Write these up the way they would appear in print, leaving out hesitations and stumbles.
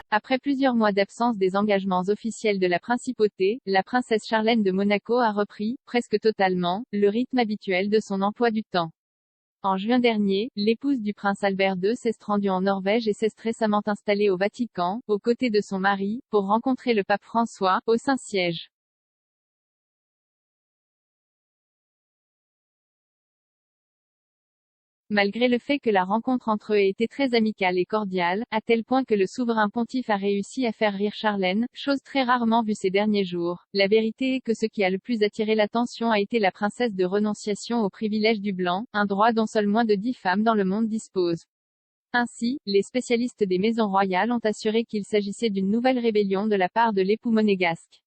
Après plusieurs mois d'absence des engagements officiels de la principauté, la princesse Charlène de Monaco a repris, presque totalement, le rythme habituel de son emploi du temps. En juin dernier, l'épouse du prince Albert II s'est rendue en Norvège et s'est récemment installée au Vatican, aux côtés de son mari, pour rencontrer le pape François, au Saint-Siège. Malgré le fait que la rencontre entre eux ait été très amicale et cordiale, à tel point que le souverain pontife a réussi à faire rire Charlène, chose très rarement vue ces derniers jours, la vérité est que ce qui a le plus attiré l'attention a été la princesse de renonciation au privilège du blanc, un droit dont seules moins de 10 femmes dans le monde disposent. Ainsi, les spécialistes des maisons royales ont assuré qu'il s'agissait d'une nouvelle rébellion de la part de l'époux monégasque.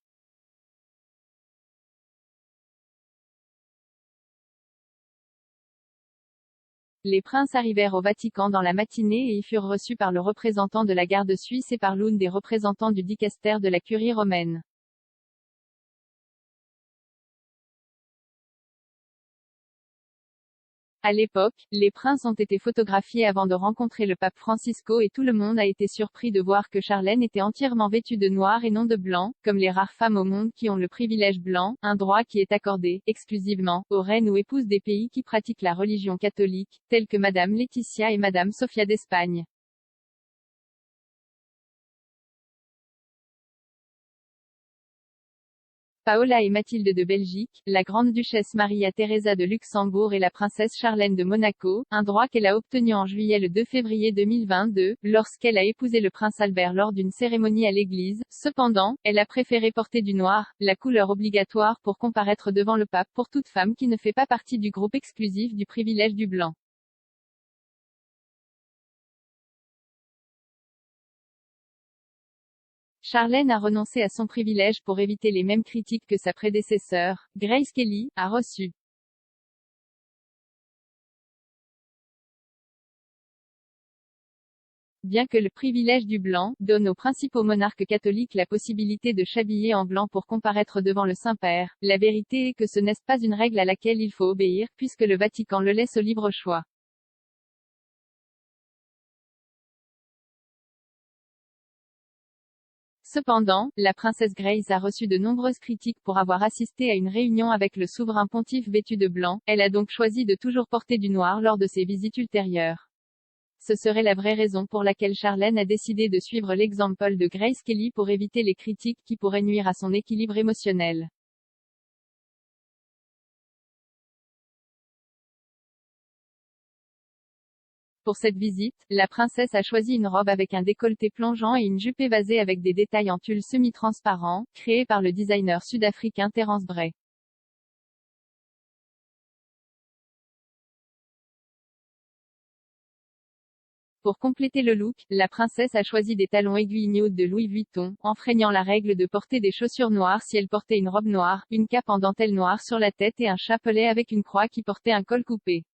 Les princes arrivèrent au Vatican dans la matinée et y furent reçus par le représentant de la garde suisse et par l'une des représentants du dicaster de la curie romaine. À l'époque, les princes ont été photographiés avant de rencontrer le pape Francisco et tout le monde a été surpris de voir que Charlène était entièrement vêtue de noir et non de blanc, comme les rares femmes au monde qui ont le privilège blanc, un droit qui est accordé, exclusivement, aux reines ou épouses des pays qui pratiquent la religion catholique, telles que Madame Laetitia et Madame Sofia d'Espagne. Paola et Mathilde de Belgique, la grande-duchesse Maria Theresa de Luxembourg et la princesse Charlène de Monaco, un droit qu'elle a obtenu en juillet le 2 février 2022, lorsqu'elle a épousé le prince Albert lors d'une cérémonie à l'église. Cependant, elle a préféré porter du noir, la couleur obligatoire pour comparaître devant le pape pour toute femme qui ne fait pas partie du groupe exclusif du privilège du blanc. Charlène a renoncé à son privilège pour éviter les mêmes critiques que sa prédécesseur, Grace Kelly, a reçues. Bien que le privilège du blanc donne aux principaux monarques catholiques la possibilité de s'habiller en blanc pour comparaître devant le Saint-Père, la vérité est que ce n'est pas une règle à laquelle il faut obéir, puisque le Vatican le laisse au libre choix. Cependant, la princesse Grace a reçu de nombreuses critiques pour avoir assisté à une réunion avec le souverain pontife vêtu de blanc, elle a donc choisi de toujours porter du noir lors de ses visites ultérieures. Ce serait la vraie raison pour laquelle Charlène a décidé de suivre l'exemple de Grace Kelly pour éviter les critiques qui pourraient nuire à son équilibre émotionnel. Pour cette visite, la princesse a choisi une robe avec un décolleté plongeant et une jupe évasée avec des détails en tulle semi-transparent, créés par le designer sud-africain Terence Bray. Pour compléter le look, la princesse a choisi des talons aiguilles nude de Louis Vuitton, enfreignant la règle de porter des chaussures noires si elle portait une robe noire, une cape en dentelle noire sur la tête et un chapelet avec une croix qui portait un col coupé.